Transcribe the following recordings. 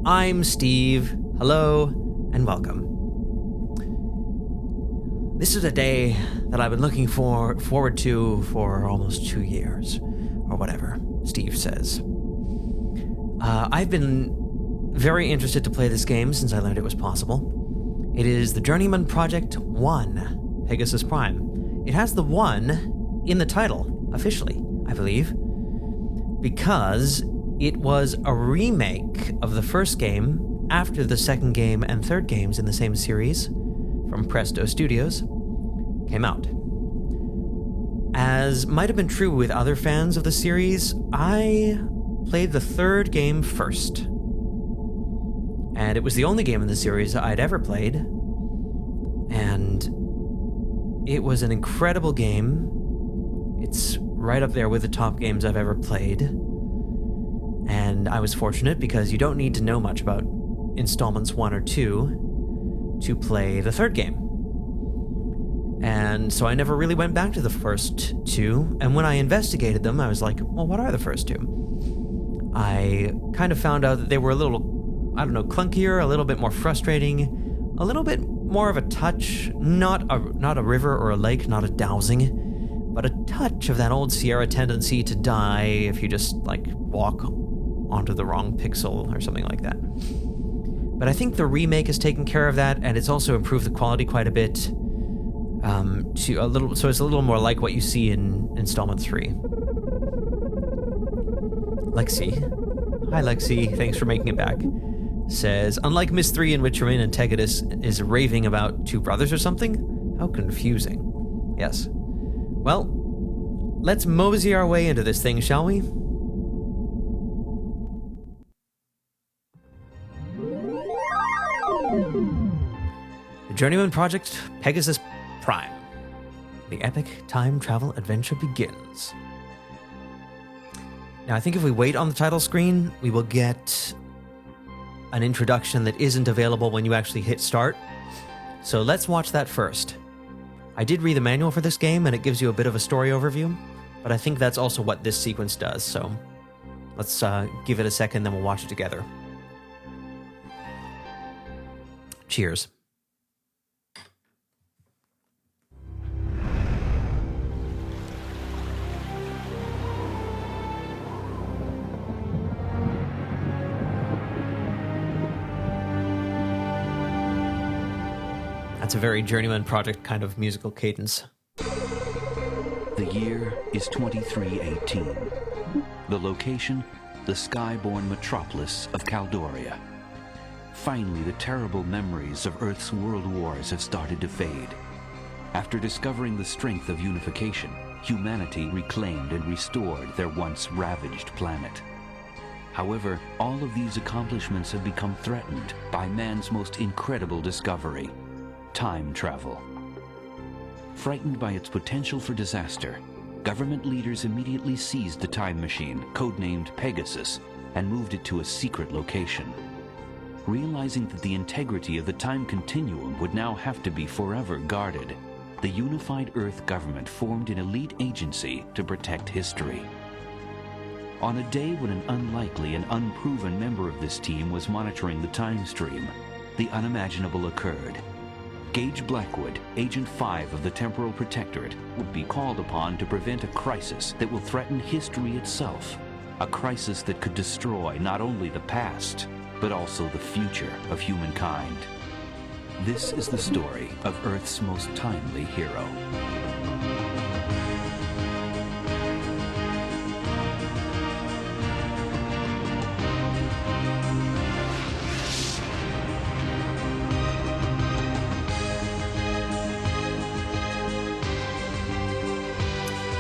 I'm Steve. Hello and welcome. This is a day that I've been looking forward to for almost 2 years, or whatever Steve says. I've been very interested to play this game since I learned it was possible. It is the Journeyman Project 1, Pegasus Prime. It has the 1 in the title, officially, I believe, because it was a remake of the first game after the second game and third games in the same series from Presto Studios came out. As might have been true with other fans of the series, I played the third game first. And it was the only game in the series I'd ever played. And it was an incredible game. It's right up there with the top games I've ever played. And I was fortunate because you don't need to know much about installments 1 or 2 to play the third game. And so I never really went back to the first 2, and when I investigated them, I was like, well, what are the first 2? I kind of found out that they were a little, clunkier, a little bit more frustrating, a little bit more of a touch, not a river or a lake, not a dowsing, but a touch of that old Sierra tendency to die if you just, walk onto the wrong pixel or something like that. But I think the remake has taken care of that, and it's also improved the quality quite a bit. So it's a little more like what you see in installment 3. Lexi. Hi, Lexi. Thanks for making it back. Says, unlike Miss 3 in which Journeyman and Pegasus is raving about 2 brothers or something? How confusing. Yes. Well, let's mosey our way into this thing, shall we? The Journeyman Project Pegasus Prime. The epic time travel adventure begins. Now, I think if we wait on the title screen, we will get an introduction that isn't available when you actually hit start. So let's watch that first. I did read the manual for this game, and it gives you a bit of a story overview, but I think that's also what this sequence does, so let's give it a second, then we'll watch it together. Cheers. It's a very Journeyman Project kind of musical cadence. The year is 2318. The location, the skyborn metropolis of Caldoria. Finally, the terrible memories of Earth's world wars have started to fade. After discovering the strength of unification, humanity reclaimed and restored their once ravaged planet. However, all of these accomplishments have become threatened by man's most incredible discovery: time travel. Frightened by its potential for disaster, government leaders immediately seized the time machine, codenamed Pegasus, and moved it to a secret location. Realizing that the integrity of the time continuum would now have to be forever guarded, the unified Earth government formed an elite agency to protect history. On a day when an unlikely and unproven member of this team was monitoring the time stream, the unimaginable occurred. Gage Blackwood, Agent 5 of the Temporal Protectorate, would be called upon to prevent a crisis that will threaten history itself. A crisis that could destroy not only the past, but also the future of humankind. This is the story of Earth's most timely hero.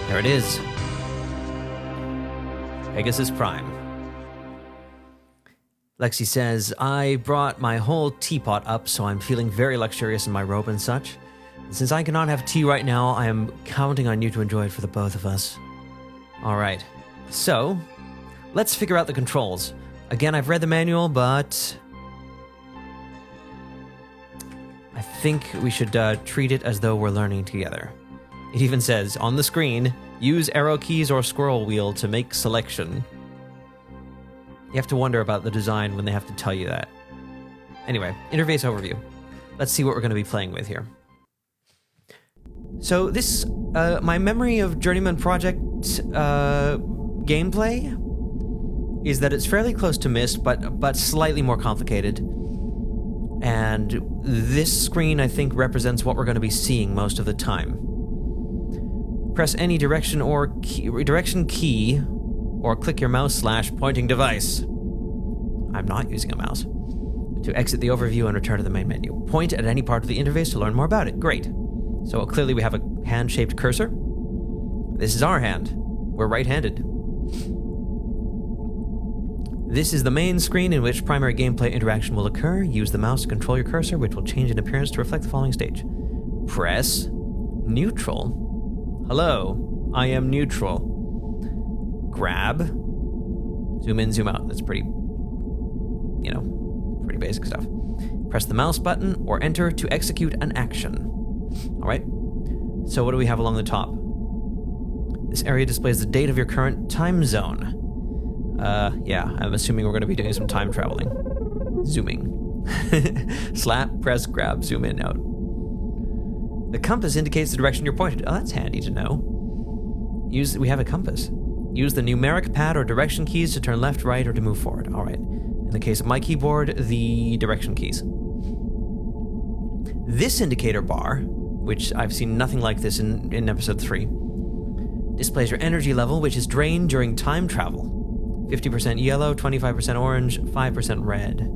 There it is. Pegasus Prime. Lexi says, I brought my whole teapot up, so I'm feeling very luxurious in my robe and such. And since I cannot have tea right now, I am counting on you to enjoy it for the both of us. Alright, so let's figure out the controls. Again, I've read the manual, but I think we should treat it as though we're learning together. It even says, on the screen, use arrow keys or scroll wheel to make selection. You have to wonder about the design when they have to tell you that. Anyway, interface overview. Let's see what we're going to be playing with here. So this, my memory of Journeyman Project gameplay is that it's fairly close to Myst, but slightly more complicated. And this screen, I think, represents what we're going to be seeing most of the time. Press any direction key, or click your mouse / pointing device. I'm not using a mouse. To exit the overview and return to the main menu. Point at any part of the interface to learn more about it. Great. So clearly we have a hand-shaped cursor. This is our hand. We're right-handed. This is the main screen in which primary gameplay interaction will occur. Use the mouse to control your cursor, which will change in appearance to reflect the following stage. Press neutral. Hello, I am neutral. Grab. Zoom in, zoom out. That's pretty, pretty basic stuff. Press the mouse button or enter to execute an action. All right. So what do we have along the top? This area displays the date of your current time zone. Yeah, I'm assuming we're going to be doing some time traveling. Zooming. Slap, press, grab, zoom in, out. The compass indicates the direction you're pointed. Oh, that's handy to know. We have a compass. Use the numeric pad or direction keys to turn left, right, or to move forward. All right. In the case of my keyboard, the direction keys. This indicator bar, which I've seen nothing like this in episode 3, displays your energy level, which is drained during time travel. 50% yellow, 25% orange, 5% red.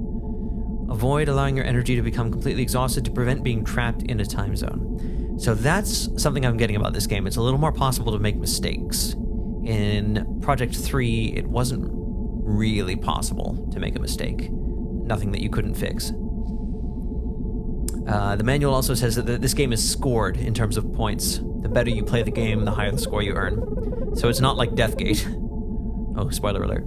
Avoid allowing your energy to become completely exhausted to prevent being trapped in a time zone. So that's something I'm getting about this game. It's a little more possible to make mistakes. In Project 3, it wasn't really possible to make a mistake. Nothing that you couldn't fix. The manual also says that this game is scored in terms of points. The better you play the game, the higher the score you earn. So it's not like Deathgate. Oh, spoiler alert.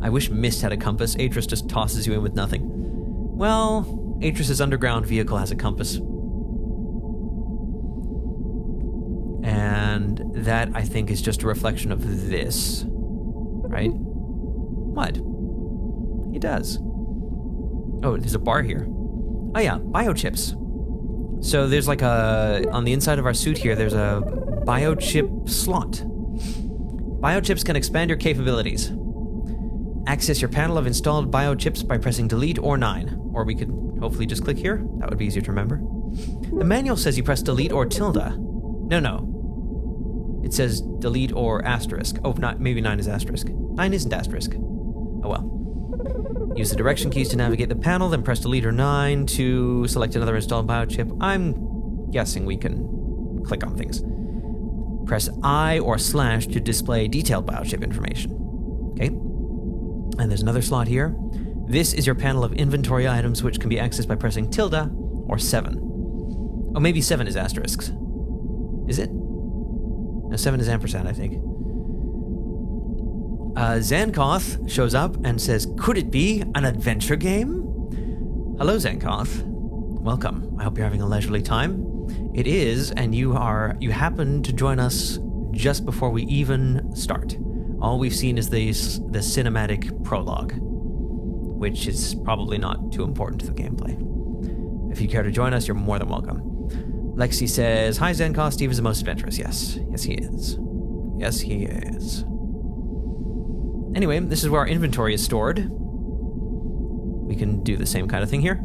I wish Myst had a compass. Atris just tosses you in with nothing. Well, Atris's underground vehicle has a compass. And that, I think, is just a reflection of this. Right? What? It does. Oh, there's a bar here. Oh yeah, biochips. So there's like on the inside of our suit here, there's a biochip slot. Biochips can expand your capabilities. Access your panel of installed biochips by pressing delete or 9. Or we could hopefully just click here. That would be easier to remember. The manual says you press delete or tilde. No. It says delete or asterisk. Oh, maybe 9 is asterisk. 9 isn't asterisk. Oh well. Use the direction keys to navigate the panel, then press delete or 9 to select another installed biochip. I'm guessing we can click on things. Press I or / to display detailed biochip information. Okay. And there's another slot here. This is your panel of inventory items, which can be accessed by pressing tilde or 7. Oh, maybe 7 is asterisks. Is it? No, 7 is ampersand, I think. Zankoth shows up and says, could it be an adventure game? Hello, Zankoth. Welcome. I hope you're having a leisurely time. It is, and you happen to join us just before we even start. All we've seen is the cinematic prologue, which is probably not too important to the gameplay. If you care to join us, you're more than welcome. Lexi says, hi Zenkoth, Steve is the most adventurous. Yes, he is. Yes, he is. Anyway, this is where our inventory is stored. We can do the same kind of thing here.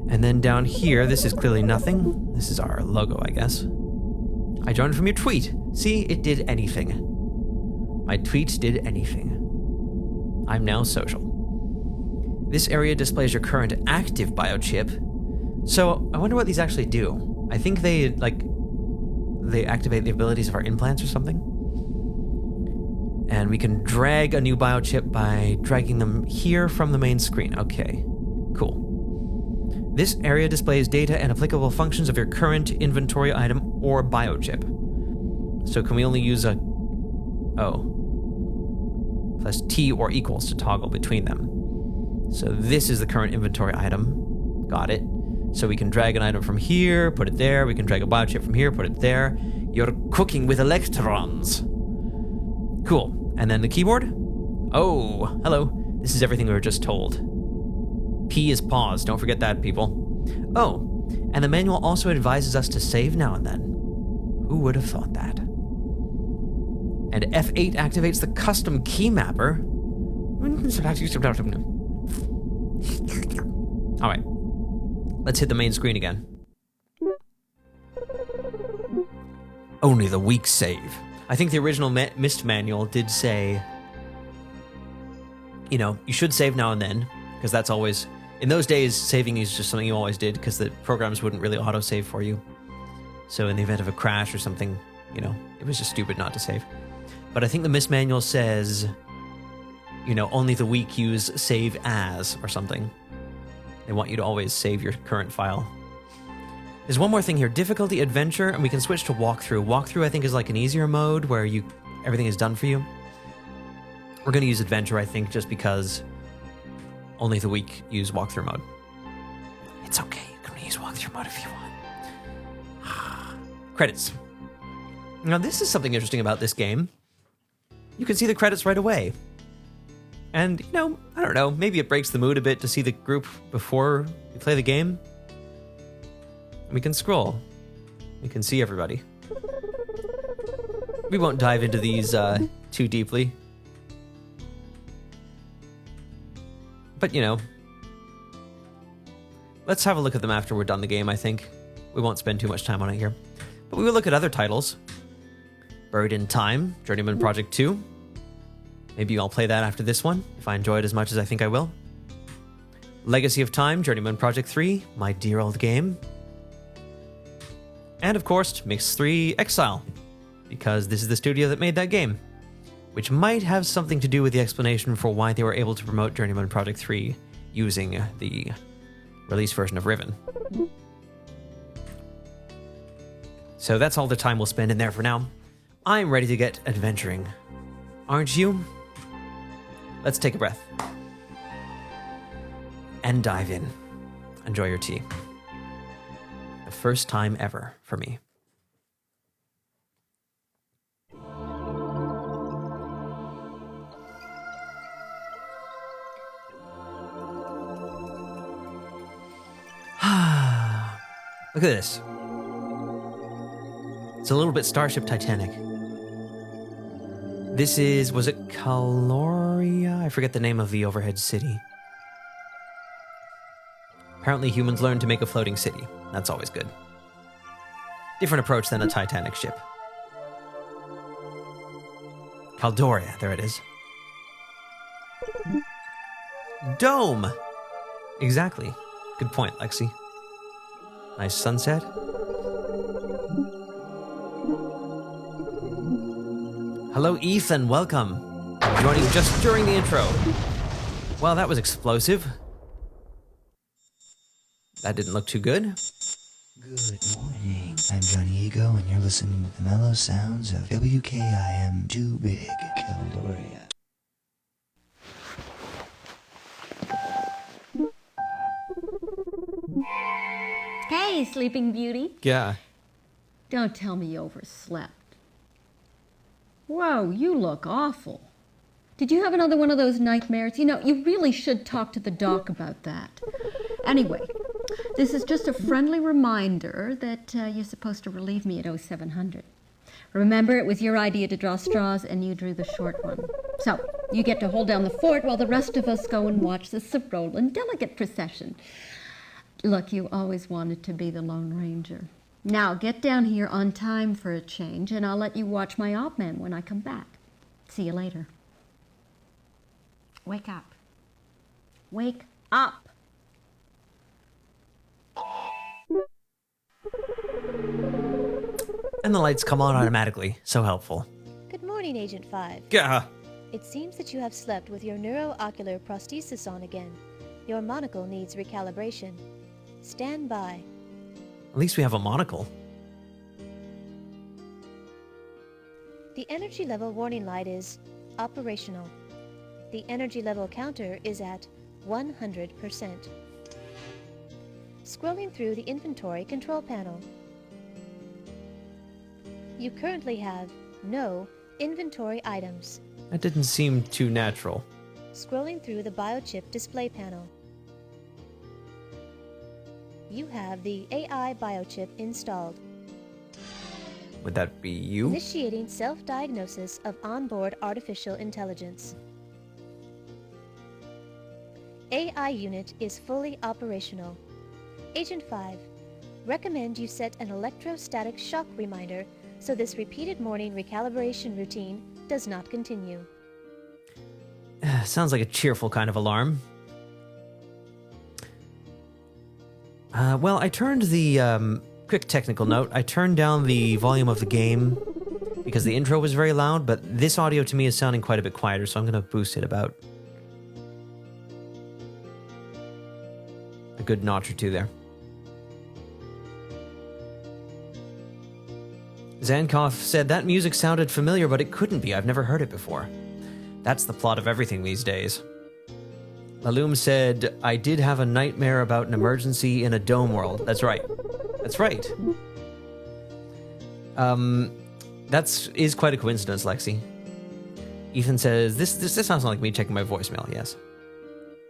And then down here, this is clearly nothing. This is our logo, I guess. I joined from your tweet. See, it did anything. My tweet did anything. I'm now social. This area displays your current active biochip. So I wonder what these actually do. I think they activate the abilities of our implants or something. And we can drag a new biochip by dragging them here from the main screen. Okay, cool. This area displays data and applicable functions of your current inventory item or biochip. So can we only use plus T or equals to toggle between them. So this is the current inventory item. Got it. So we can drag an item from here, put it there. We can drag a biochip from here, put it there. You're cooking with electrons. Cool. And then the keyboard? Oh, hello. This is everything we were just told. P is pause. Don't forget that, people. Oh, and the manual also advises us to save now and then. Who would have thought that? And F8 activates the custom key mapper. All right. Let's hit the main screen again. Only the weak save. I think the original Myst manual did say, you know, you should save now and then, because that's always, in those days, saving is just something you always did, because the programs wouldn't really auto-save for you. So in the event of a crash or something, you know, it was just stupid not to save. But I think the Myst manual says, you know, only the weak use save as, or something. They want you to always save your current file. There's one more thing here, difficulty adventure, and we can switch to walkthrough. Walkthrough, I think, is like an easier mode where everything is done for you. We're going to use adventure, I think, just because only the weak use walkthrough mode. It's okay, you can use walkthrough mode if you want. Credits. Now, this is something interesting about this game. You can see the credits right away. And, you know, I don't know, maybe it breaks the mood a bit to see the group before you play the game. We can scroll. We can see everybody. We won't dive into these too deeply. But, you know, let's have a look at them after we're done the game, I think. We won't spend too much time on it here. But we will look at other titles. Buried in Time, Journeyman Project 2. Maybe I'll play that after this one, if I enjoy it as much as I think I will. Legacy of Time, Journeyman Project 3, my dear old game. And of course, Mix 3 Exile, because this is the studio that made that game, which might have something to do with the explanation for why they were able to promote Journeyman Project 3 using the release version of Riven. So that's all the time we'll spend in there for now. I'm ready to get adventuring. Aren't you? Let's take a breath. And dive in. Enjoy your tea. The first time ever for me. Look at this. It's a little bit Starship Titanic. This is, was it Caloria? I forget the name of the overhead city. Apparently humans learned to make a floating city. That's always good. Different approach than a Titanic ship. Caldoria, there it is. Dome! Exactly. Good point, Lexi. Nice sunset. Hello, Ethan. Welcome. Joining just during the intro. Well, that was explosive. That didn't look too good. Good morning. I'm Johnny Ego, and you're listening to the mellow sounds of WKIM Too Big, Caldoria. Hey, Sleeping Beauty. Yeah. Don't tell me you overslept. Whoa, you look awful. Did you have another one of those nightmares? You know, you really should talk to the doc about that. Anyway, this is just a friendly reminder that you're supposed to relieve me at 0700. Remember, it was your idea to draw straws, and you drew the short one. So, you get to hold down the fort while the rest of us go and watch the Sorolan delegate procession. Look, you always wanted to be the Lone Ranger. Now, get down here on time for a change, and I'll let you watch my op man when I come back. See you later. Wake up. Wake up. And the lights come on automatically. So helpful. Good morning, Agent 5. Yeah. It seems that you have slept with your neuroocular prosthesis on again. Your monocle needs recalibration. Stand by. At least we have a monocle. The energy level warning light is operational. The energy level counter is at 100%. Scrolling through the inventory control panel. You currently have no inventory items. That didn't seem too natural. Scrolling through the biochip display panel. You have the AI biochip installed. Would that be you? Initiating self-diagnosis of onboard artificial intelligence. AI unit is fully operational. Agent 5, recommend you set an electrostatic shock reminder so this repeated morning recalibration routine does not continue. Sounds like a cheerful kind of alarm. Well, I turned the, quick technical note, I turned down the volume of the game because the intro was very loud, but this audio to me is sounding quite a bit quieter, so I'm going to boost it about a good notch or two there. Zankov said, that music sounded familiar, but it couldn't be. I've never heard it before. That's the plot of everything these days. Laloum said, I did have a nightmare about an emergency in a dome world. That's right. That's right. That is quite a coincidence, Lexi. Ethan says, this sounds like me checking my voicemail, yes.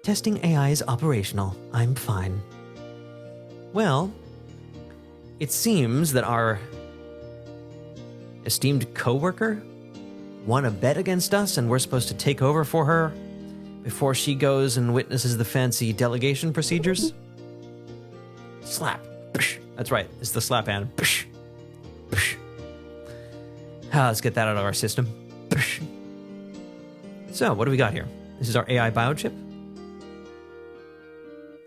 Testing AI is operational. I'm fine. Well, it seems that our esteemed co-worker won a bet against us, and we're supposed to take over for her before she goes and witnesses the fancy delegation procedures. Slap. Psh. That's right. It's the slap hand. Psh. Psh. Let's get that out of our system. Psh. So, what do we got here? This is our AI biochip.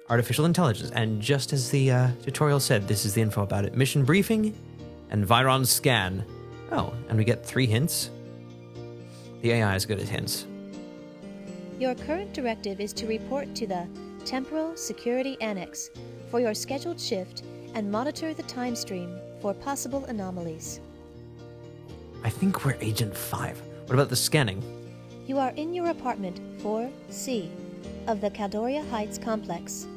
Artificial intelligence. And just as the tutorial said, this is the info about it. Mission briefing and Viron scan. Oh, and we get 3 hints. The AI is good at hints. Your current directive is to report to the Temporal Security Annex for your scheduled shift and monitor the time stream for possible anomalies. I think we're Agent 5. What about the scanning? You are in your apartment 4C of the Caldoria Heights complex.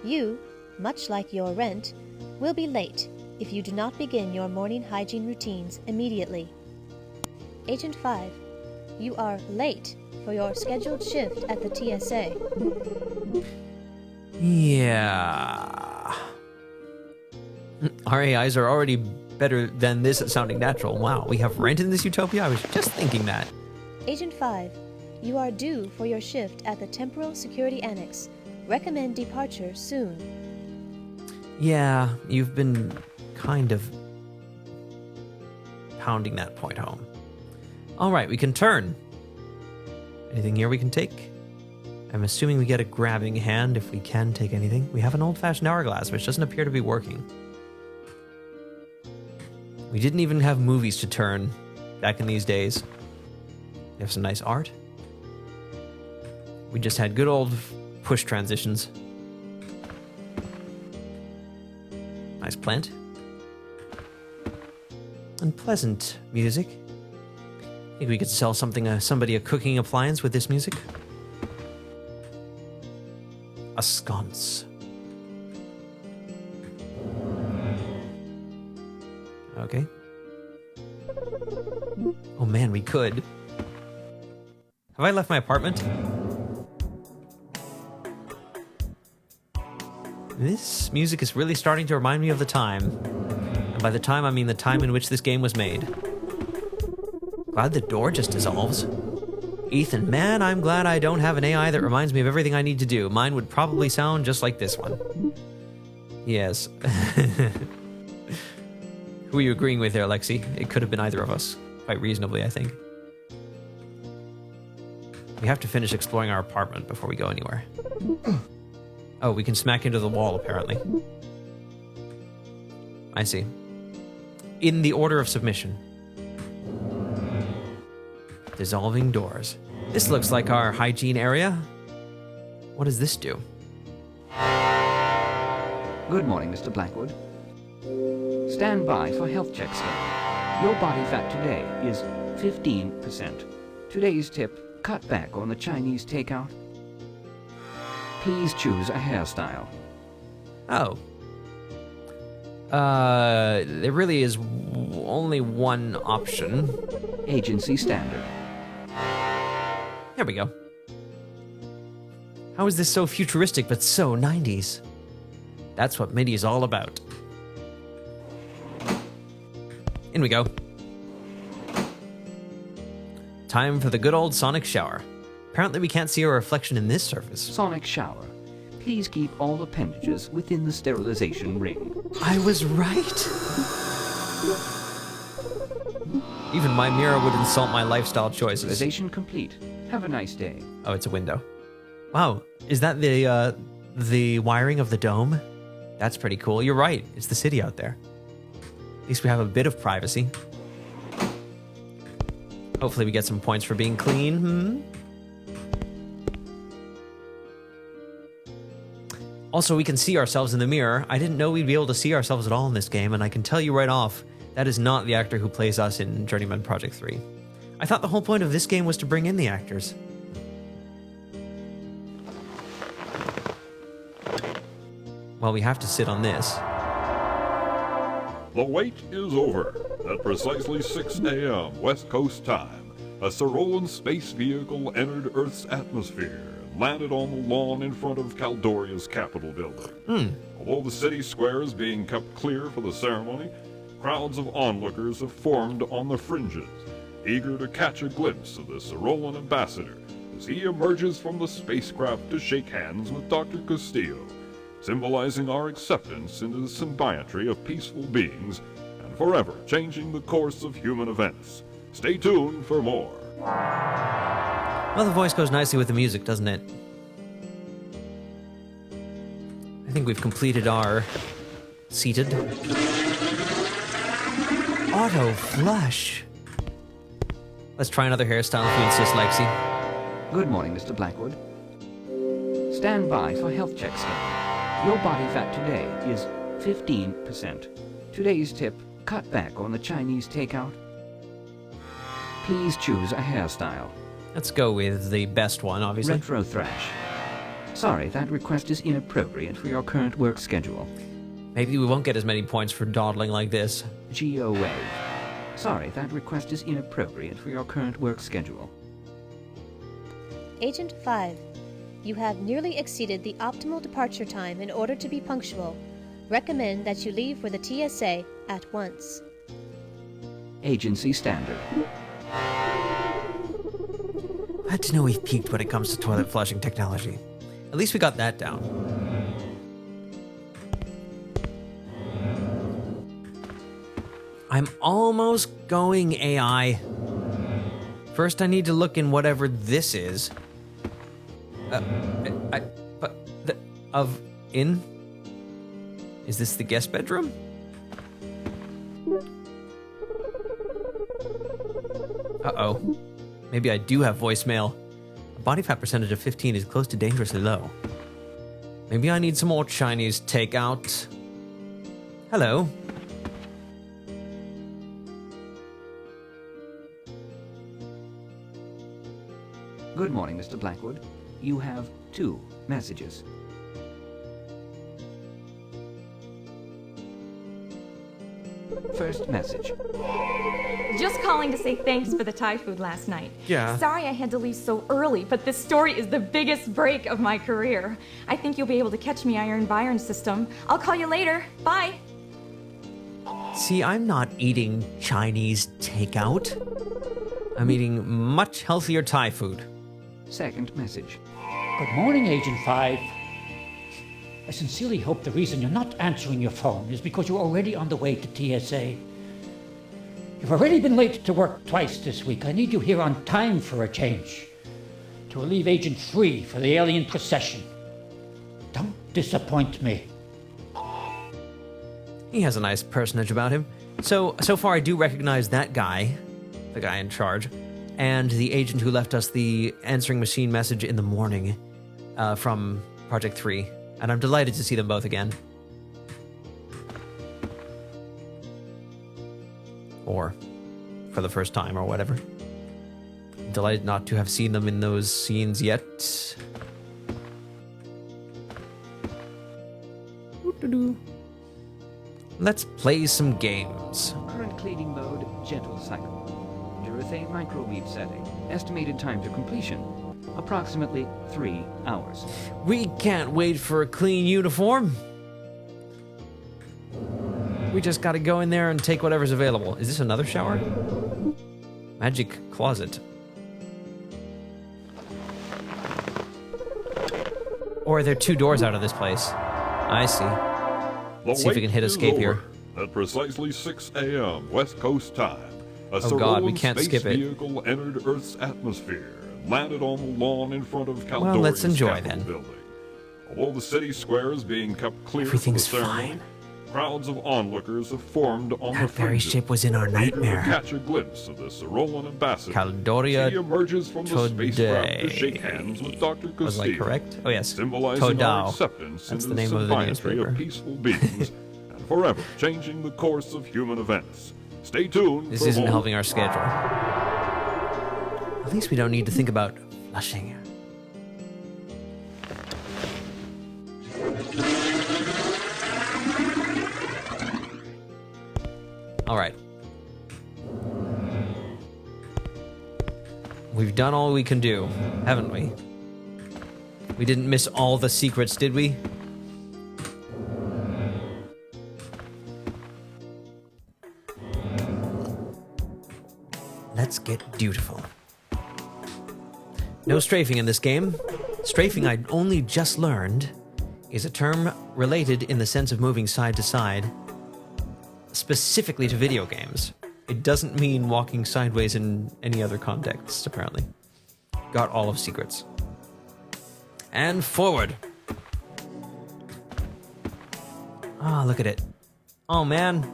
You, much like your rent, will be late if you do not begin your morning hygiene routines immediately. Agent 5, you are late for your scheduled shift at the TSA. Yeah. Our AIs are already better than this at sounding natural. Wow, we have rent in this utopia? I was just thinking that. Agent 5, you are due for your shift at the Temporal Security Annex. Recommend departure soon. Yeah, you've been kind of pounding that point home. All right, we can turn. Anything here we can take? I'm assuming we get a grabbing hand if we can take anything. We have an old-fashioned hourglass, which doesn't appear to be working. We didn't even have movies to turn back in these days. We have some nice art. We just had good old push transitions. Nice plant. And pleasant music. Think we could sell something, somebody a cooking appliance with this music? A sconce. Okay. Oh man, we could. Have I left my apartment? This music is really starting to remind me of the time. And by the time, I mean the time in which this game was made. Glad the door just dissolves. Ethan, man, I'm glad I don't have an AI that reminds me of everything I need to do. Mine would probably sound just like this one. Yes. Who are you agreeing with there, Lexi? It could have been either of us. Quite reasonably, I think. We have to finish exploring our apartment before we go anywhere. Oh, we can smack into the wall, apparently. I see. In the order of submission. Dissolving doors. This looks like our hygiene area. What does this do? Good morning, Mr. Blackwood. Stand by for health check scan. Your body fat today is 15%. Today's tip, cut back on the Chinese takeout. Please choose a hairstyle. Oh. There really is only one option. Agency standard. There we go. How is this so futuristic but so 90s? That's what MIDI is all about. In we go. Time for the good old sonic shower. Apparently we can't see our reflection in this surface. Sonic shower. Please keep all appendages within the sterilization ring. I was right. Even my mirror would insult my lifestyle choices. Sterilization complete. Have a nice day. Oh, it's a window. Wow, is that the wiring of the dome? That's pretty cool. You're right. It's the city out there. At least we have a bit of privacy. Hopefully we get some points for being clean. Also, we can see ourselves in the mirror. I didn't know we'd be able to see ourselves at all in this game, and I can tell you right off, that is not the actor who plays us in Journeyman Project 3. I thought the whole point of this game was to bring in the actors. Well, we have to sit on this. The wait is over. At precisely 6 a.m. West Coast time, a Cyrolan space vehicle entered Earth's atmosphere and landed on the lawn in front of Caldoria's Capitol building. Although the city square is being kept clear for the ceremony, crowds of onlookers have formed on the fringes, eager to catch a glimpse of the Cyrolan ambassador as he emerges from the spacecraft to shake hands with Dr. Castillo, symbolizing our acceptance into the symbiontry of peaceful beings and forever changing the course of human events. Stay tuned for more. Well, the voice goes nicely with the music, doesn't it? I think we've completed our seated. Auto flush. Let's try another hairstyle if you insist, Lexi. Good morning, Mr. Blackwood. Stand by for health check scan. Your body fat today is 15%. Today's tip, cut back on the Chinese takeout. Please choose a hairstyle. Let's go with the best one, obviously. Retro thrash. Sorry, that request is inappropriate for your current work schedule. Maybe we won't get as many points for dawdling like this. Geo wave. Sorry, that request is inappropriate for your current work schedule. Agent 5. You have nearly exceeded the optimal departure time in order to be punctual. Recommend that you leave for the TSA at once. Agency standard. Glad to know we've peaked when it comes to toilet flushing technology. At least we got that down. I'm almost going AI. First I need to look in whatever this is. Is this the guest bedroom? Uh-oh. Maybe I do have voicemail. A body fat percentage of 15 is close to dangerously low. Maybe I need some more Chinese takeout. Hello. Good morning, Mr. Blackwood. You have 2 messages. First message. Just calling to say thanks for the Thai food last night. Yeah. Sorry I had to leave so early, but this story is the biggest break of my career. I think you'll be able to catch me on your Environ system. I'll call you later. Bye. See, I'm not eating Chinese takeout. I'm eating much healthier Thai food. Second message. Good morning, Agent 5. I sincerely hope the reason you're not answering your phone is because you're already on the way to TSA. You've already been late to work twice this week. I need you here on time for a change. To relieve Agent 3 for the alien procession. Don't disappoint me. He has a nice personage about him. So far I do recognize that guy, the guy in charge, and the agent who left us the answering machine message in the morning from Project 3. And I'm delighted to see them both again. Or for the first time, or whatever. Delighted not to have seen them in those scenes yet. Let's play some games. Current cleaning mode, gentle cycle. Urethane microweave setting. Estimated time to completion, Approximately 3 hours. We can't wait for a clean uniform. We just gotta go in there and take whatever's available. Is this another shower? Magic closet. Or are there 2 doors out of this place? I see. Let's see if we can hit escape here. At precisely 6 a.m. West Coast time, a Oh God, we can't space skip it. vehicle entered Earth's atmosphere and landed on the lawn in front of Caldoria's Well, let's enjoy Capitol then. building. Although the city square is being kept clear Everything's for the ceremony, fine. crowds of onlookers have formed on the That very fringes, ship was in our eager to nightmare. catch a glimpse of the Cerolan ambassador. Caldoria He emerges from the spacecraft to shake today. hands with Dr. Was I Castillo, correct? Oh yes. symbolizing our Todao. acceptance That's into the the name of the symbiotry newspaper. of peaceful beings and forever changing the course of human events. Stay tuned. This for isn't more. helping our schedule. At least we don't need to think about flushing. All right. We've done all we can do, haven't we? We didn't miss all the secrets, did we? Let's get dutiful. No strafing in this game. Strafing, I only just learned, is a term related in the sense of moving side to side, specifically to video games. It doesn't mean walking sideways in any other context, apparently. Got all of secrets. And forward. Ah, look at it. Oh man,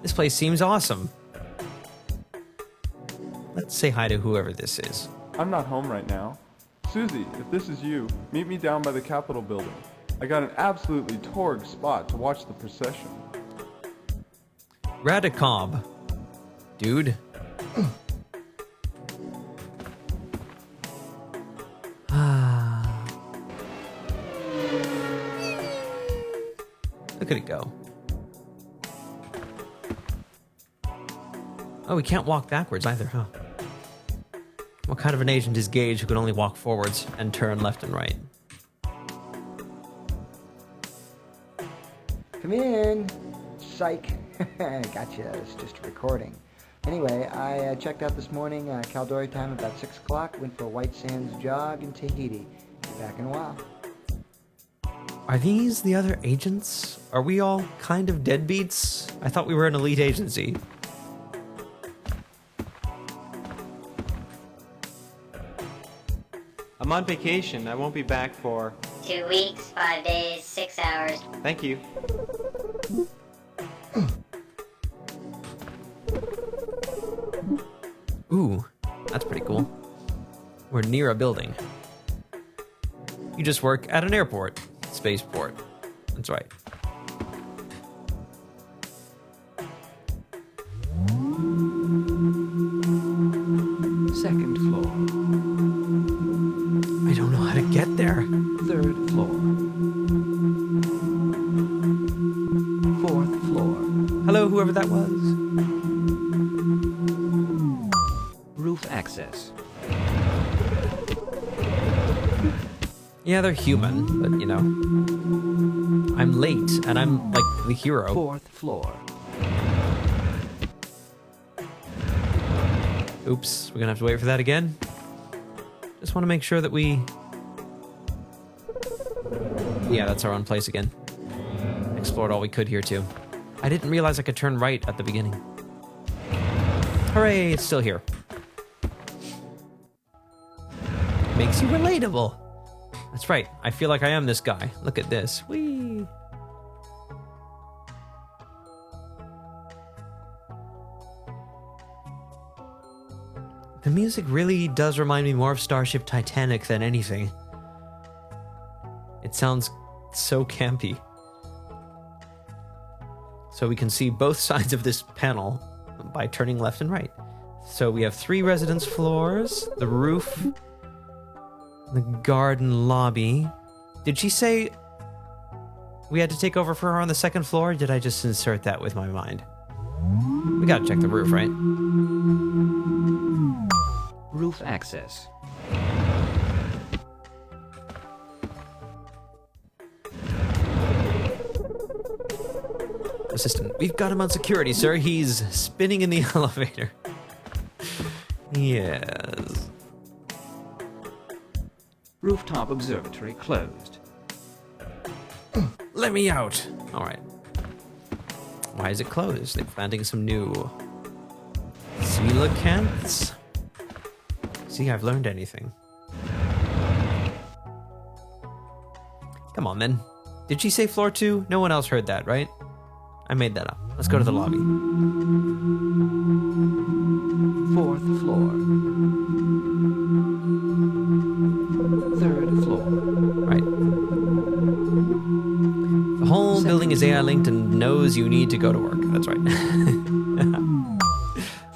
this place seems awesome. Let's say hi to whoever this is. I'm not home right now. Susie, if this is you, meet me down by the Capitol building. I got an absolutely torrid spot to watch the procession. Radicob. Dude. Look at it go. Oh, we can't walk backwards either, huh? What kind of an agent is Gage who can only walk forwards and turn left and right? Come in. Psych. Gotcha. It's just a recording. Anyway, I checked out this morning, Caldoria time about 6 o'clock. Went for a White Sands jog in Tahiti. Be back in a while. Are these the other agents? Are we all kind of deadbeats? I thought we were an elite agency. I'm on vacation. I won't be back for... 2 weeks, 5 days, 6 hours. Thank you. Ooh, that's pretty cool. We're near a building. You just work at an airport. Spaceport. That's right. Second floor. I don't know how to get there. Third floor. Fourth floor. Hello, whoever that was. Roof access. Yeah, they're human, but you know. I'm late, and I'm like the hero. Fourth floor. Oops, we're gonna have to wait for that again. Just want to make sure that we... Yeah, that's our own place again. Explored all we could here, too. I didn't realize I could turn right at the beginning. Hooray, it's still here. Makes you relatable. That's right, I feel like I am this guy. Look at this. Whee! The music really does remind me more of Starship Titanic than anything. It sounds so campy. So we can see both sides of this panel by turning left and right. So we have 3 residence floors, the roof, the garden lobby. Did she say we had to take over for her on the 2nd floor? Or did I just insert that with my mind? We gotta check the roof, right? Roof access. Assistant, we've got him on security, sir. He's spinning in the elevator. Yes. Rooftop observatory closed. Let me out. All right. Why is it closed? They're planting some new coelacanths. See, I've learned anything. Come on, then. Did she say floor 2? No one else heard that, right? I made that up. Let's go to the lobby. 4th floor. 3rd floor. Right. The whole building is AI linked and knows you need to go to work. That's right.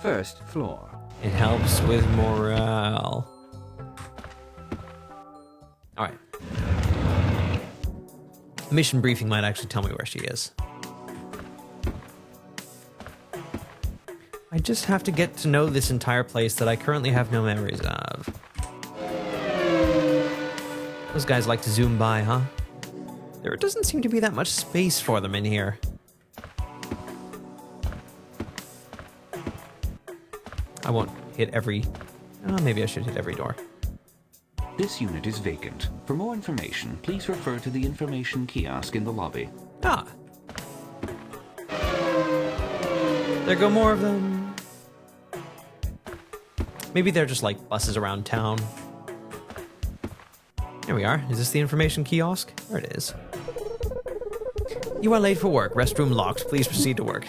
1st floor. It helps with morale. Alright. Mission briefing might actually tell me where she is. I just have to get to know this entire place that I currently have no memories of. Those guys like to zoom by, huh? There doesn't seem to be that much space for them in here. I won't hit every... maybe I should hit every door. This unit is vacant. For more information, please refer to the information kiosk in the lobby. Ah. There go more of them. Maybe they're just like buses around town. There we are. Is this the information kiosk? There it is. You are late for work. Restroom locked. Please proceed to work.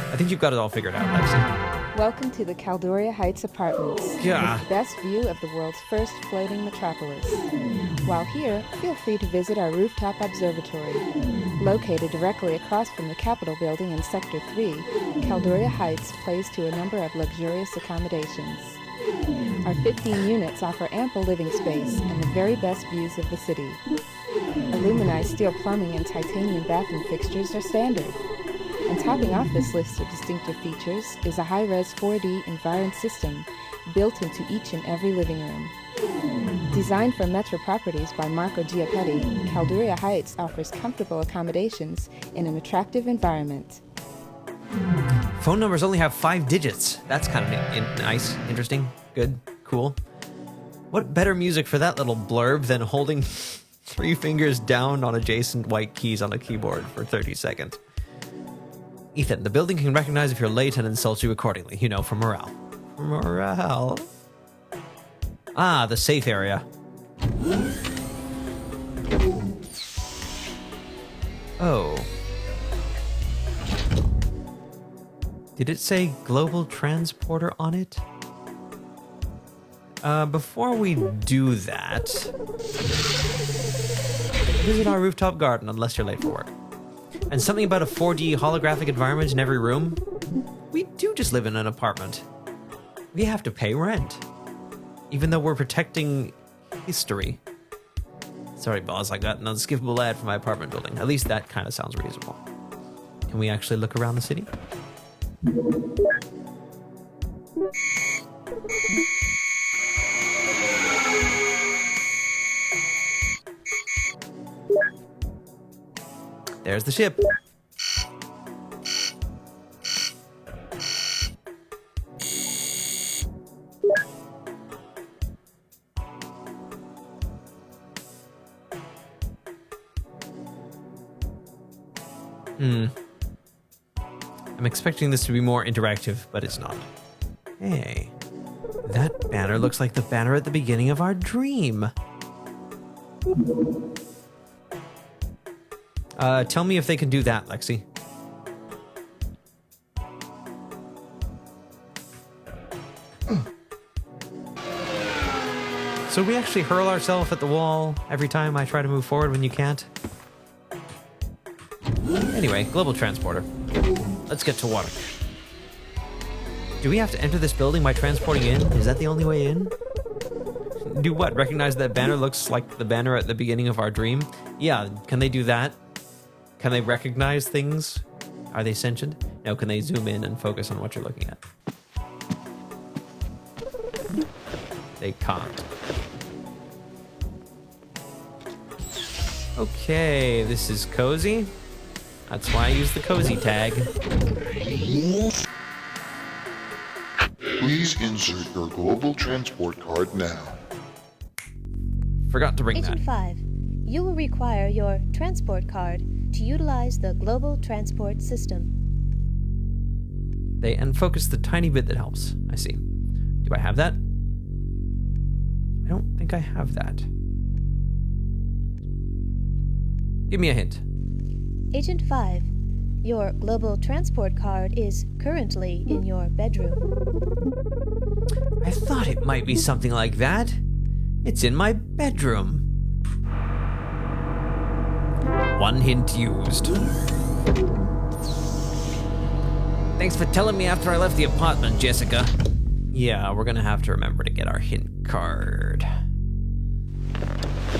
I think you've got it all figured out, Lexi. Welcome to the Caldoria Heights Apartments. Yeah. With the best view of the world's first floating metropolis. While here, feel free to visit our rooftop observatory. Located directly across from the Capitol building in Sector 3, Caldoria Heights plays to a number of luxurious accommodations. Our 15 units offer ample living space and the very best views of the city. Aluminized steel plumbing and titanium bathroom fixtures are standard. And topping off this list of distinctive features is a high-res 4D environment system built into each and every living room. Designed for metro properties by Marco Giappetti, Caldoria Heights offers comfortable accommodations in an attractive environment. Phone numbers only have 5 digits. That's kind of nice, interesting, good, cool. What better music for that little blurb than holding 3 fingers down on adjacent white keys on a keyboard for 30 seconds? Ethan, the building can recognize if you're late and insult you accordingly. You know, for morale. For morale. Ah, the safe area. Oh. Did it say global transporter on it? Before we do that, visit our rooftop garden unless you're late for work. And something about a 4D holographic environment in every room? We do just live in an apartment. We have to pay rent. Even though we're protecting history. Sorry, boss, I got an unskippable ad for my apartment building. At least that kind of sounds reasonable. Can we actually look around the city? There's the ship. I'm expecting this to be more interactive, but it's not. Hey, that banner looks like the banner at the beginning of our dream. Tell me if they can do that, Lexi. So we actually hurl ourselves at the wall every time I try to move forward when you can't? Anyway, global transporter. Let's get to work. Do we have to enter this building by transporting in? Is that the only way in? Do what? Recognize that banner looks like the banner at the beginning of our dream? Yeah, can they do that? Can they recognize things? Are they sentient? No, can they zoom in and focus on what you're looking at? They can't. Okay, this is cozy. That's why I use the cozy tag. Please insert your global transport card now. Forgot to bring Agent that. 5, you will require your transport card to utilize the global transport system. They unfocus the tiny bit that helps. I see. Do I have that? I don't think I have that. Give me a hint. Agent 5, your global transport card is currently in your bedroom. I thought it might be something like that. It's in my bedroom. One hint used. Thanks for telling me after I left the apartment, Jessica. Yeah, we're gonna have to remember to get our hint card.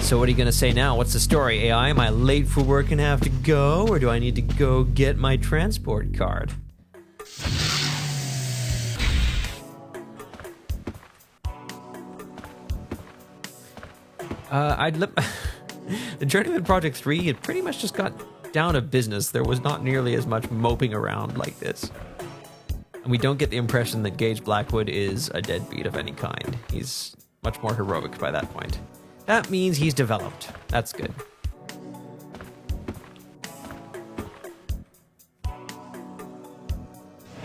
So what are you gonna say now? What's the story, AI? Am I late for work and have to go? Or do I need to go get my transport card? The Journeyman Project 3, it pretty much just got down to business. There was not nearly as much moping around like this. And we don't get the impression that Gage Blackwood is a deadbeat of any kind. He's much more heroic by that point. That means he's developed. That's good.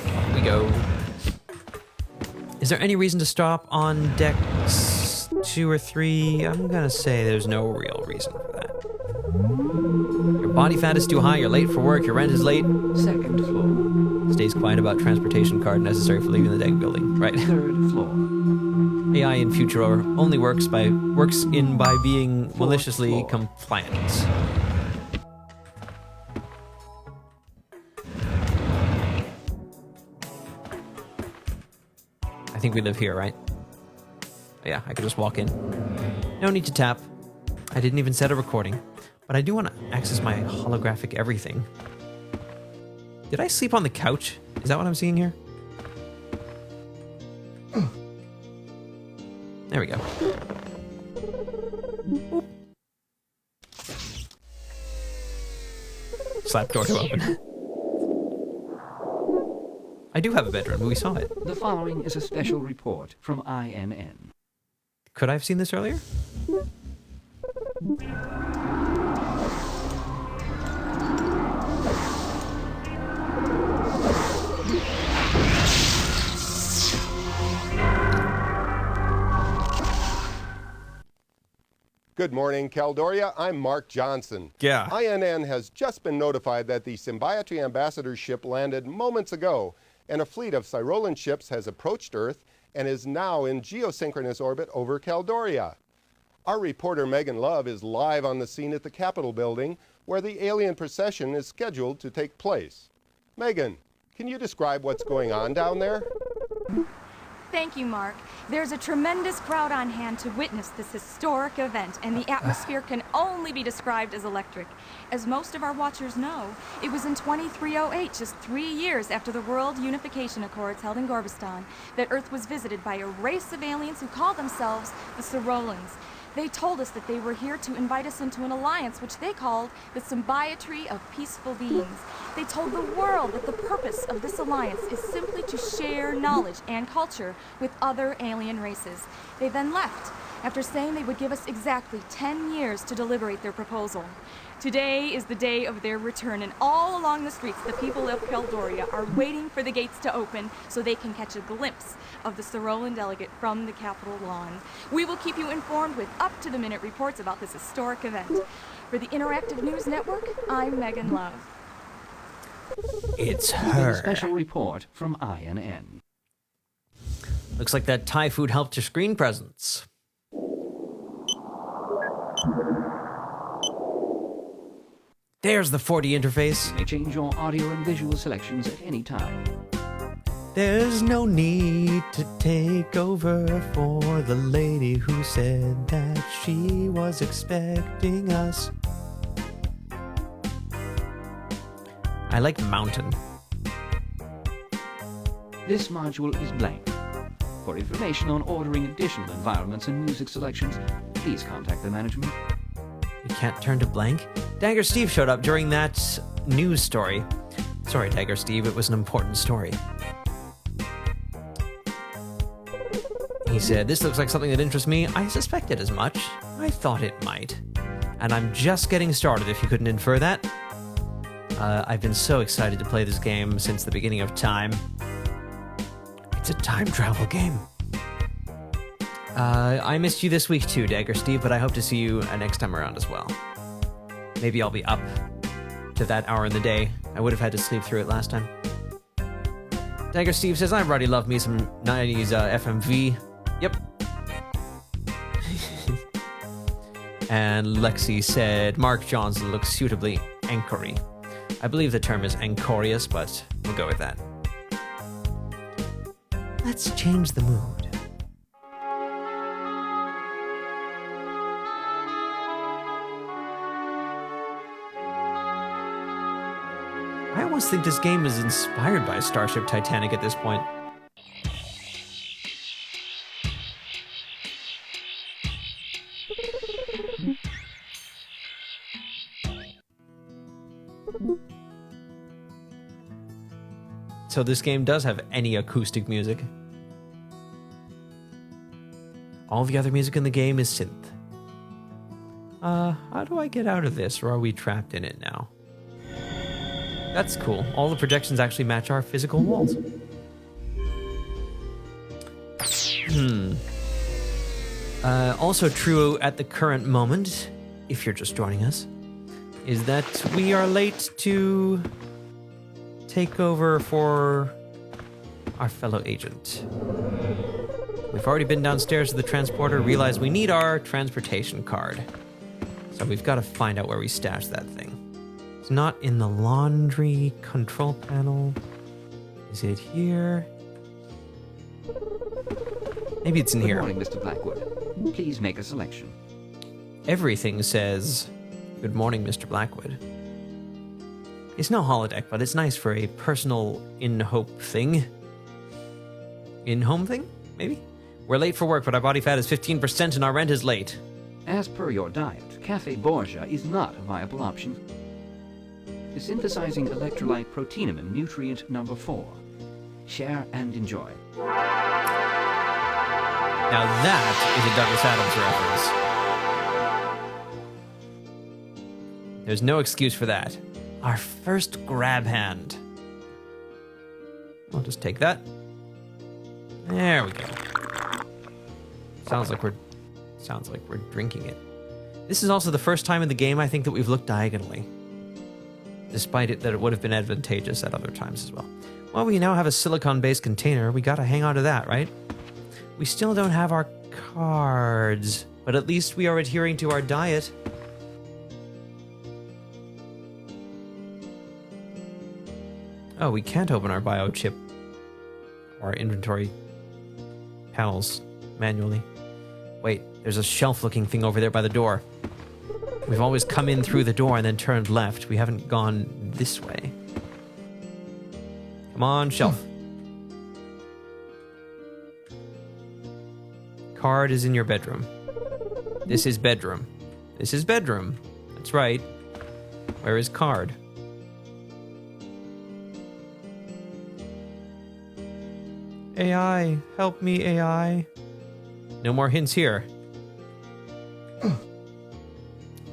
Here we go. Is there any reason to stop on decks 2 or 3? I'm gonna say there's no real reason for that. Your body fat is too high, you're late for work, your rent is late. Second floor. Stays quiet about transportation card necessary for leaving the deck building. Right. Third floor. AI in future only works by being maliciously compliant. I think we live here, right? Yeah, I could just walk in. No need to tap. I didn't even set a recording, but I do want to access my holographic everything. Did I sleep on the couch? Is that what I'm seeing here? There we go. Oop. Slap door to open. I do have a bedroom, but we saw it. The following is a special report from INN. Could I have seen this earlier? Good morning, Caldoria. I'm Mark Johnson. Yeah. INN has just been notified that the Symbiotry Ambassador ship landed moments ago, and a fleet of Cyrolan ships has approached Earth and is now in geosynchronous orbit over Caldoria. Our reporter Megan Love is live on the scene at the Capitol building, where the alien procession is scheduled to take place. Megan, can you describe what's going on down there? Thank you, Mark. There's a tremendous crowd on hand to witness this historic event, and the atmosphere can only be described as electric. As most of our watchers know, it was in 2308, just 3 years after the World Unification Accords held in Gorbistan, that Earth was visited by a race of aliens who call themselves the Cyrolans. They told us that they were here to invite us into an alliance which they called the Symbiotry of Peaceful Beings. They told the world that the purpose of this alliance is simply to share knowledge and culture with other alien races. They then left, after saying they would give us exactly 10 years to deliberate their proposal. Today is the day of their return, and all along the streets, the people of Caldoria are waiting for the gates to open so they can catch a glimpse of the Cyrolan delegate from the Capitol lawn. We will keep you informed with up-to-the-minute reports about this historic event. For the Interactive News Network, I'm Megan Love. It's A her. special report from INN. Looks like that Thai food helped your screen presence. There's the 4D interface. You may change your audio and visual selections at any time. There's no need to take over for the lady who said that she was expecting us. I like mountain. This module is blank. For information on ordering additional environments and music selections, please contact the management. You can't turn to blank? Dagger Steve showed up during that news story. Sorry, Dagger Steve, it was an important story. He said, this looks like something that interests me. I suspected as much. I thought it might. And I'm just getting started, if you couldn't infer that. I've been so excited to play this game since the beginning of time. It's a time travel game. I missed you this week too, Dagger Steve, but I hope to see you next time around as well. Maybe I'll be up to that hour in the day. I would have had to sleep through it last time. Dagger Steve says, I've already loved me some 90s FMV. Yep. And Lexi said, Mark Johnson looks suitably anchory. I believe the term is anchorious, but we'll go with that. Let's change the mood. I almost think this game is inspired by Starship Titanic at this point. So this game does have any acoustic music. All the other music in the game is synth. How do I get out of this, or are we trapped in it now? That's cool. All the projections actually match our physical walls. Also true at the current moment, if you're just joining us, is that we are late to take over for our fellow agent. We've already been downstairs to the transporter, realized we need our transportation card. So we've got to find out where we stashed that thing. It's not in the laundry control panel. Is it here? Maybe it's in here. Good morning, Mr. Blackwood. Please make a selection. Everything says, good morning, Mr. Blackwood. It's no holodeck, but it's nice for a personal in-hope thing. In-home thing, maybe? We're late for work, but our body fat is 15% and our rent is late. As per your diet, Cafe Borgia is not a viable option. Synthesizing electrolyte proteinumin nutrient number 4. Share and enjoy. Now that is a Douglas Adams reference. There's no excuse for that. Our first grab hand. I'll just take that. There we go. Sounds like we're drinking it. This is also the first time in the game I think that we've looked diagonally. Despite it that it would have been advantageous at other times as well. Well, we now have a silicon-based container. We gotta hang on to that, right? We still don't have our cards, but at least we are adhering to our diet. Oh, we can't open our biochip or inventory panels manually. Wait, there's a shelf-looking thing over there by the door. We've always come in through the door and then turned left. We haven't gone this way. Come on, shelf. Card is in your bedroom. This is bedroom. This is bedroom. That's right. Where is card? AI, help me, AI. No more hints here.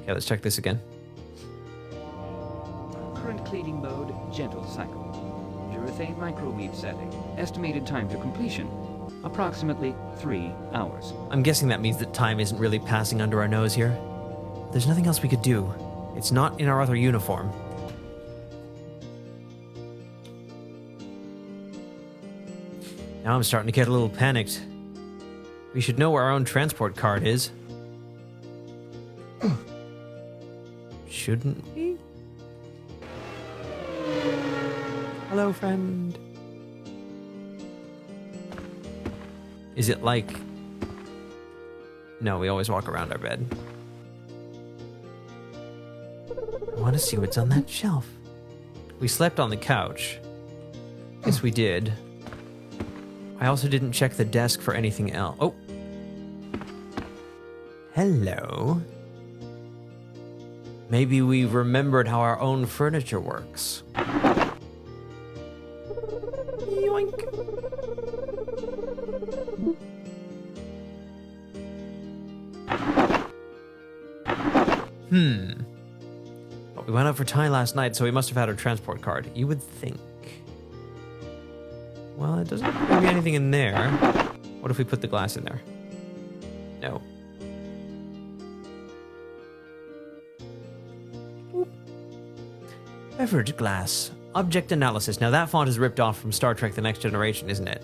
Okay, let's check this again. Current cleaning mode, gentle cycle. Urethane microwave setting. Estimated time to completion, approximately 3 hours. I'm guessing that means that time isn't really passing under our nose here. There's nothing else we could do. It's not in our other uniform. Now I'm starting to get a little panicked. We should know where our own transport card is. Shouldn't we? Hello, friend. Is it like... No, we always walk around our bed. I want to see what's on that shelf. We slept on the couch. Yes, we did. I also didn't check the desk for anything else. Oh. Hello. Maybe we remembered how our own furniture works. Yoink. But we went out for Thai last night, so we must have had our transport card. You would think. Well, it doesn't appear to be anything in there. What if we put the glass in there? No. Beverage glass. Object analysis. Now that font is ripped off from Star Trek The Next Generation, isn't it?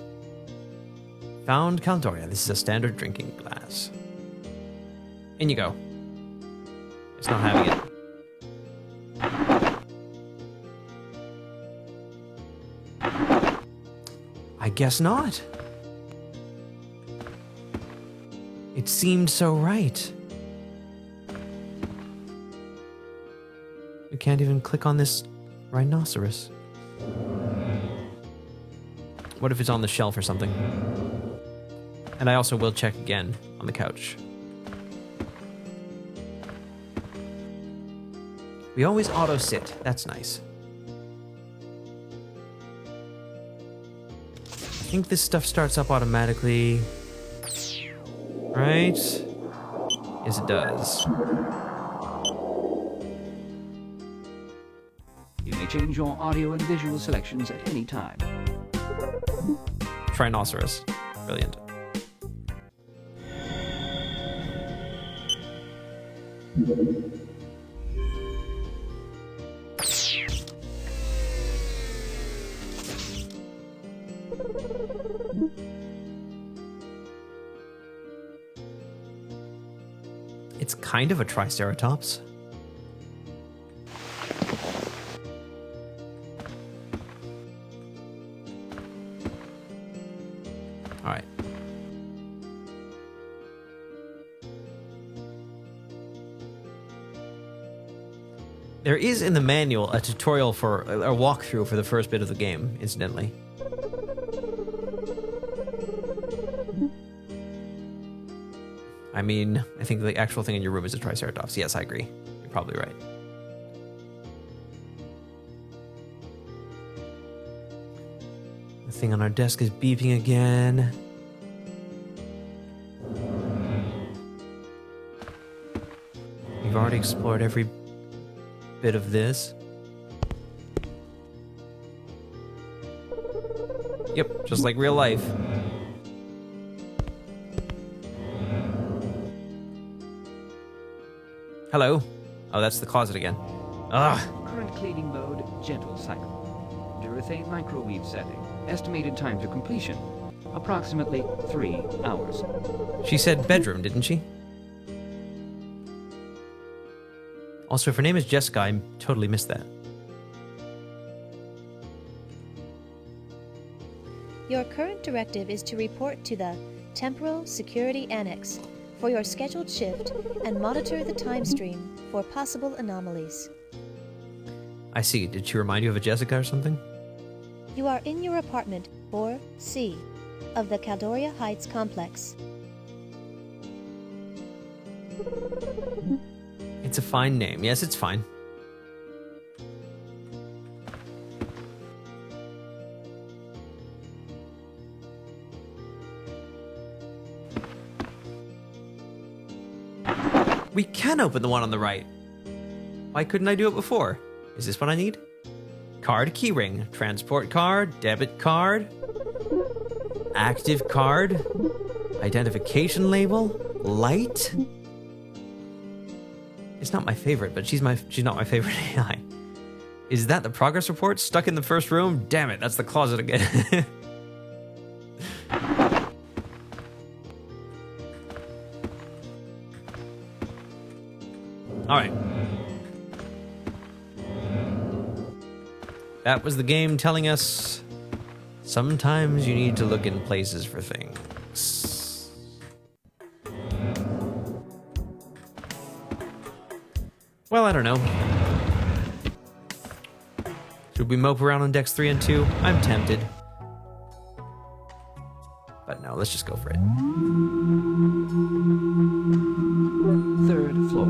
Found Caldoria. This is a standard drinking glass. In you go. It's not having it. I guess not. It seemed so right. We can't even click on this rhinoceros. What if it's on the shelf or something? And I also will check again on the couch. We always auto-sit. That's nice. I think this stuff starts up automatically. Right? Yes, it does. You may change your audio and visual selections at any time. Rhinoceros. Brilliant. It's kind of a Triceratops. All right. There is in the manual a tutorial for a walkthrough for the first bit of the game, incidentally. I mean, I think the actual thing in your room is a Triceratops. Yes, I agree. You're probably right. The thing on our desk is beeping again. We've already explored every bit of this. Yep, just like real life. Hello. Oh, that's the closet again. Ugh. Current cleaning mode, gentle cycle. Urethane microwave setting. Estimated time to completion, approximately 3 hours. She said bedroom, didn't she? Also, if her name is Jessica, I totally missed that. Your current directive is to report to the Temporal Security Annex for your scheduled shift and monitor the time stream for possible anomalies. I see. Did she remind you of a Jessica or something? You are in your apartment 4C of the Caldoria Heights complex. It's a fine name. Yes, it's fine. We can open the one on the right. Why couldn't I do it before? Is this what I need? Card keyring, transport card, debit card, active card, identification label, light. It's not my favorite, but she's not my favorite AI. Is that the progress report stuck in the first room? Damn it, that's the closet again. All right. That was the game telling us sometimes you need to look in places for things. Well, I don't know. Should we mope around on decks 3 and 2? I'm tempted. But no, let's just go for it. 3rd floor.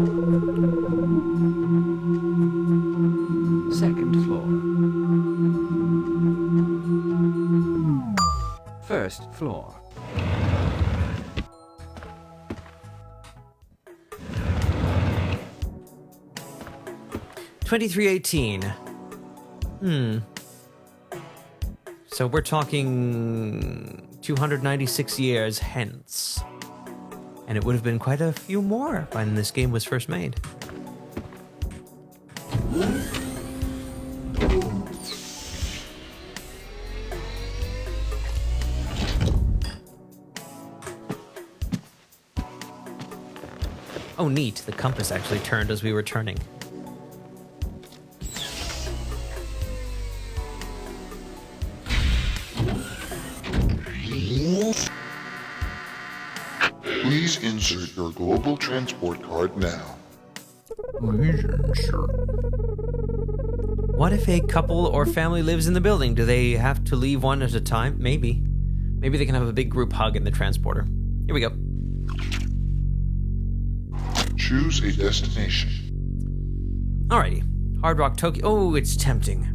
floor. $23.18. So we're talking 296 years hence. And it would have been quite a few more when this game was first made. Oh, neat. The compass actually turned as we were turning. Please insert your global transport card now. What if a couple or family lives in the building? Do they have to leave one at a time? Maybe. Maybe they can have a big group hug in the transporter. Here we go. Choose a destination. Alrighty. Hard Rock, Tokyo. Oh, it's tempting.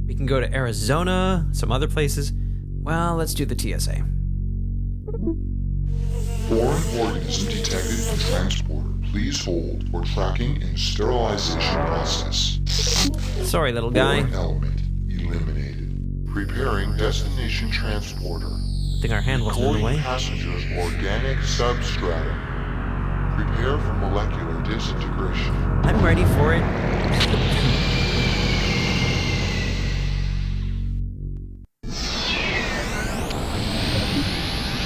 We can go to Arizona, some other places. Well, let's do the TSA. Foreign organism detected in transporter. Please hold for tracking and sterilization process. Sorry, little guy. Foreign element eliminated. Preparing destination transporter. I think our hand wasn't in the way. Passengers organic substratum. Prepare for molecular disintegration. I'm ready for it.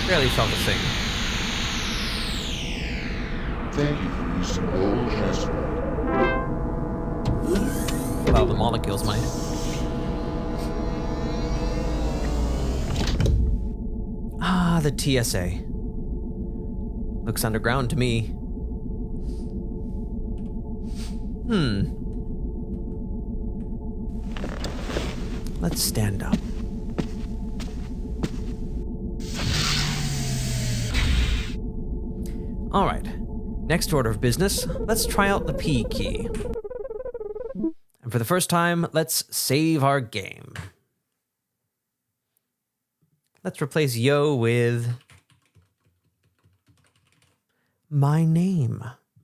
Barely felt a thing. Thank you for using global transport. Well, the molecules might. Ah, the TSA. Looks underground to me. Let's stand up. All right. Next order of business, let's try out the P key. And for the first time, let's save our game. Let's replace yo with my name.